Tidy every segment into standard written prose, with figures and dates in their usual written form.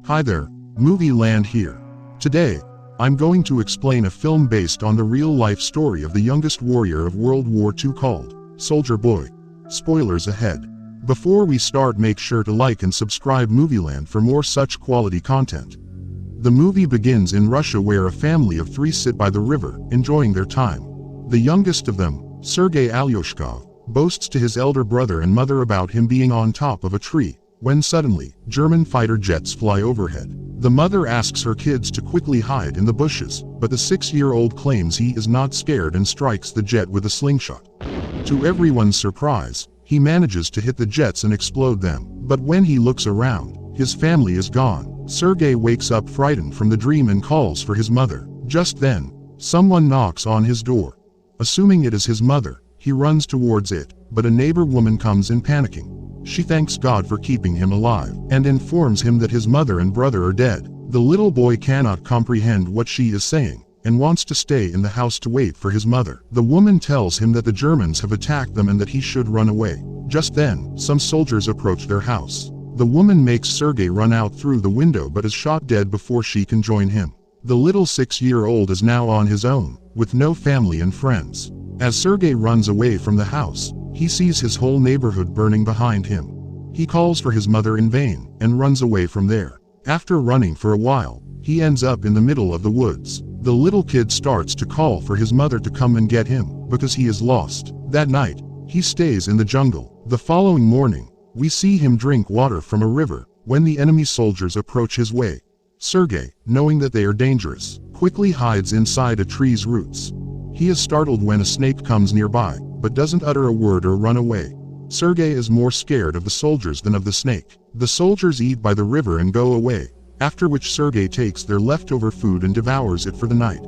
Hi there, Movie Land here. Today, I'm going to explain a film based on the real-life story of the youngest warrior of World War II called Soldier Boy. Spoilers ahead. Before we start, make sure to like and subscribe Movieland for more such quality content. The movie begins in Russia, where a family of three sit by the river, enjoying their time. The youngest of them, Sergei Alyosha, boasts to his elder brother and mother about him being on top of a tree, when suddenly, German fighter jets fly overhead. The mother asks her kids to quickly hide in the bushes, but the 6-year-old claims he is not scared and strikes the jet with a slingshot. To everyone's surprise, he manages to hit the jets and explode them, but when he looks around, his family is gone. Sergei wakes up frightened from the dream and calls for his mother. Just then, someone knocks on his door. Assuming it is his mother, he runs towards it, but a neighbor woman comes in panicking. She thanks God for keeping him alive, and informs him that his mother and brother are dead. The little boy cannot comprehend what she is saying, and wants to stay in the house to wait for his mother. The woman tells him that the Germans have attacked them and that he should run away. Just then, some soldiers approach their house. The woman makes Sergei run out through the window but is shot dead before she can join him. The little 6-year-old is now on his own, with no family and friends. As Sergei runs away from the house, he sees his whole neighborhood burning behind him. He calls for his mother in vain, and runs away from there. After running for a while, he ends up in the middle of the woods. The little kid starts to call for his mother to come and get him, because he is lost. That night, he stays in the jungle. The following morning, we see him drink water from a river, when the enemy soldiers approach his way. Sergei, knowing that they are dangerous, quickly hides inside a tree's roots. He is startled when a snake comes nearby, but doesn't utter a word or run away. Sergei is more scared of the soldiers than of the snake. The soldiers eat by the river and go away, after which Sergei takes their leftover food and devours it for the night.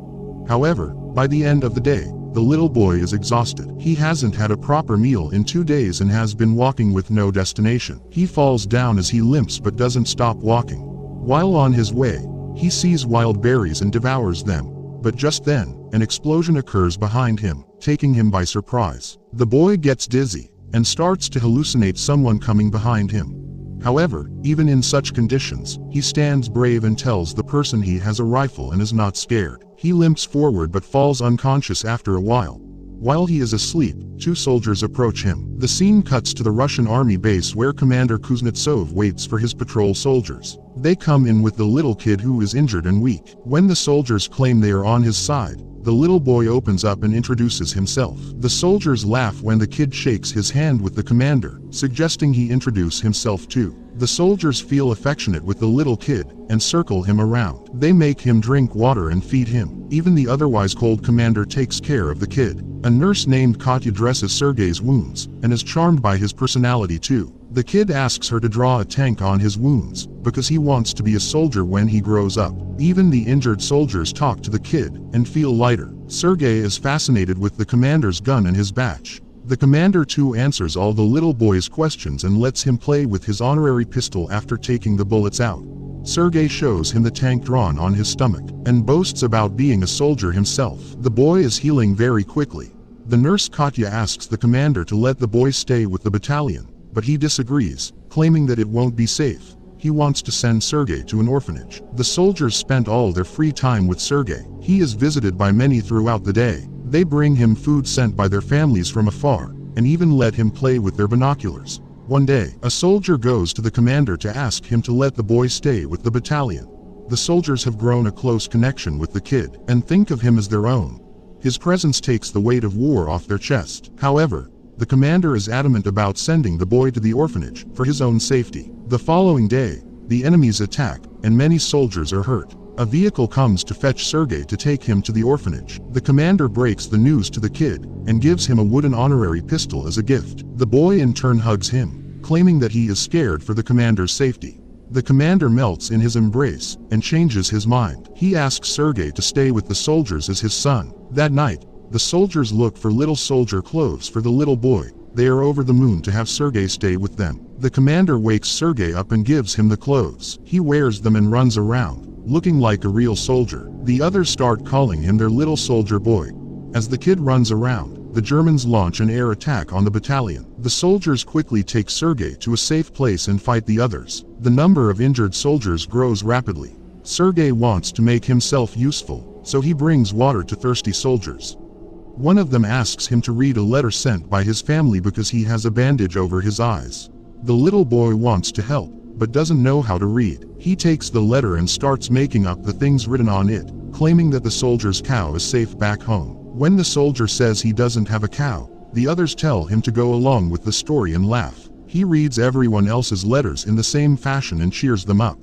However, by the end of the day, the little boy is exhausted. He hasn't had a proper meal in 2 days and has been walking with no destination. He falls down as he limps but doesn't stop walking. While on his way, he sees wild berries and devours them. But just then, an explosion occurs behind him, taking him by surprise. The boy gets dizzy, and starts to hallucinate someone coming behind him. However, even in such conditions, he stands brave and tells the person he has a rifle and is not scared. He limps forward but falls unconscious after a while. While he is asleep, 2 soldiers approach him. The scene cuts to the Russian army base where Commander Kuznetsov waits for his patrol soldiers. They come in with the little kid who is injured and weak. When the soldiers claim they are on his side, the little boy opens up and introduces himself. The soldiers laugh when the kid shakes his hand with the commander, suggesting he introduce himself too. The soldiers feel affectionate with the little kid, and circle him around. They make him drink water and feed him. Even the otherwise cold commander takes care of the kid. A nurse named Katya dresses Sergei's wounds, and is charmed by his personality too. The kid asks her to draw a tank on his wounds, because he wants to be a soldier when he grows up. Even the injured soldiers talk to the kid, and feel lighter. Sergei is fascinated with the commander's gun and his badge. The commander too answers all the little boy's questions and lets him play with his honorary pistol after taking the bullets out. Sergei shows him the tank drawn on his stomach, and boasts about being a soldier himself. The boy is healing very quickly. The nurse Katya asks the commander to let the boy stay with the battalion, but he disagrees, claiming that it won't be safe. He wants to send Sergei to an orphanage. The soldiers spent all their free time with Sergei. He is visited by many throughout the day. They bring him food sent by their families from afar, and even let him play with their binoculars. One day, a soldier goes to the commander to ask him to let the boy stay with the battalion. The soldiers have grown a close connection with the kid, and think of him as their own. His presence takes the weight of war off their chest. However, the commander is adamant about sending the boy to the orphanage, for his own safety. The following day, the enemies attack, and many soldiers are hurt. A vehicle comes to fetch Sergei to take him to the orphanage. The commander breaks the news to the kid, and gives him a wooden honorary pistol as a gift. The boy in turn hugs him, claiming that he is scared for the commander's safety. The commander melts in his embrace, and changes his mind. He asks Sergei to stay with the soldiers as his son. That night, the soldiers look for little soldier clothes for the little boy. They are over the moon to have Sergei stay with them. The commander wakes Sergei up and gives him the clothes. He wears them and runs around, looking like a real soldier. The others start calling him their little soldier boy. As the kid runs around, the Germans launch an air attack on the battalion. The soldiers quickly take Sergei to a safe place and fight the others. The number of injured soldiers grows rapidly. Sergei wants to make himself useful, so he brings water to thirsty soldiers. One of them asks him to read a letter sent by his family because he has a bandage over his eyes. The little boy wants to help, but doesn't know how to read. He takes the letter and starts making up the things written on it, claiming that the soldier's cow is safe back home. When the soldier says he doesn't have a cow, the others tell him to go along with the story and laugh. He reads everyone else's letters in the same fashion and cheers them up.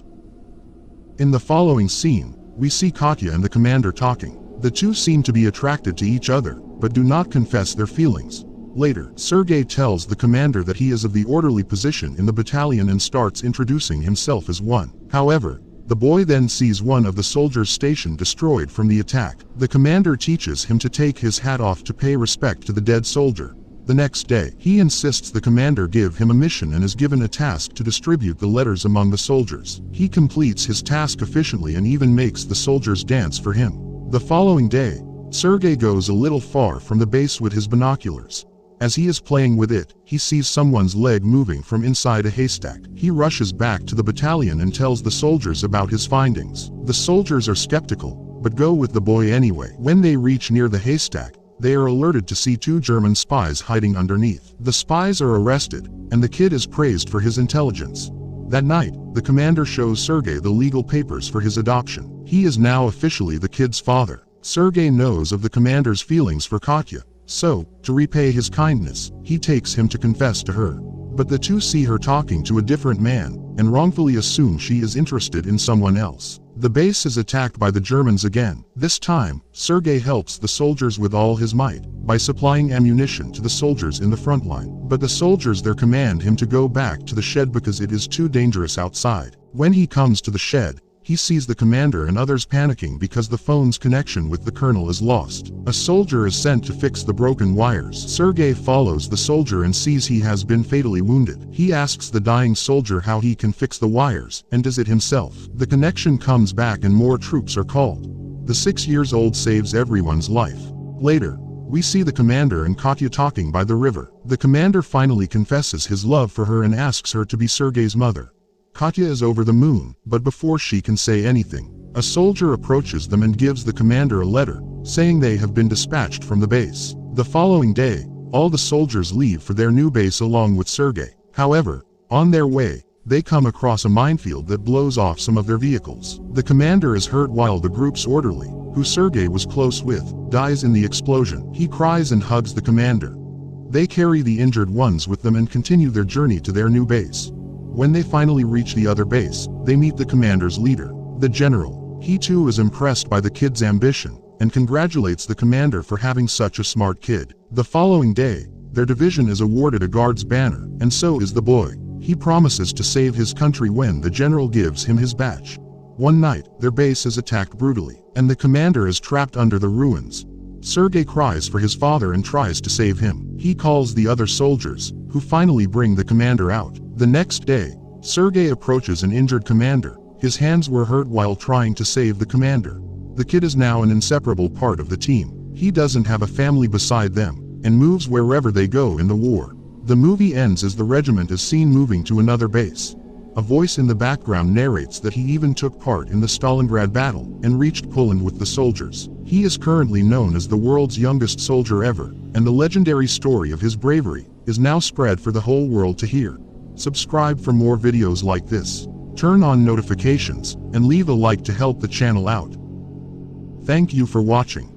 In the following scene, we see Katya and the commander talking. The two seem to be attracted to each other, but do not confess their feelings. Later, Sergei tells the commander that he is of the orderly position in the battalion and starts introducing himself as one. However, the boy then sees one of the soldiers' station destroyed from the attack. The commander teaches him to take his hat off to pay respect to the dead soldier. The next day, he insists the commander give him a mission and is given a task to distribute the letters among the soldiers. He completes his task efficiently and even makes the soldiers dance for him. The following day, Sergei goes a little far from the base with his binoculars. As he is playing with it, he sees someone's leg moving from inside a haystack. He rushes back to the battalion and tells the soldiers about his findings. The soldiers are skeptical, but go with the boy anyway. When they reach near the haystack, they are alerted to see two German spies hiding underneath. The spies are arrested, and the kid is praised for his intelligence. That night, the commander shows Sergei the legal papers for his adoption. He is now officially the kid's father. Sergei knows of the commander's feelings for Katya, so, to repay his kindness, he takes him to confess to her. But the two see her talking to a different man, and wrongfully assume she is interested in someone else. The base is attacked by the Germans again. This time, Sergei helps the soldiers with all his might, by supplying ammunition to the soldiers in the front line. But the soldiers there command him to go back to the shed because it is too dangerous outside. When he comes to the shed, he sees the commander and others panicking because the phone's connection with the colonel is lost. A soldier is sent to fix the broken wires. Sergei follows the soldier and sees he has been fatally wounded. He asks the dying soldier how he can fix the wires, and does it himself. The connection comes back and more troops are called. The 6-year-old saves everyone's life. Later, we see the commander and Katya talking by the river. The commander finally confesses his love for her and asks her to be Sergei's mother. Katya is over the moon, but before she can say anything, a soldier approaches them and gives the commander a letter, saying they have been dispatched from the base. The following day, all the soldiers leave for their new base along with Sergei. However, on their way, they come across a minefield that blows off some of their vehicles. The commander is hurt while the group's orderly, who Sergei was close with, dies in the explosion. He cries and hugs the commander. They carry the injured ones with them and continue their journey to their new base. When they finally reach the other base, they meet the commander's leader, the general. He too is impressed by the kid's ambition, and congratulates the commander for having such a smart kid. The following day, their division is awarded a guard's banner, and so is the boy. He promises to save his country when the general gives him his badge. One night, their base is attacked brutally, and the commander is trapped under the ruins. Sergei cries for his father and tries to save him. He calls the other soldiers, who finally bring the commander out. The next day, Sergei approaches an injured commander. His hands were hurt while trying to save the commander. The kid is now an inseparable part of the team. He doesn't have a family beside them, and moves wherever they go in the war. The movie ends as the regiment is seen moving to another base. A voice in the background narrates that he even took part in the Stalingrad battle, and reached Poland with the soldiers. He is currently known as the world's youngest soldier ever, and the legendary story of his bravery is now spread for the whole world to hear. Subscribe for more videos like this. Turn on notifications, and leave a like to help the channel out. Thank you for watching.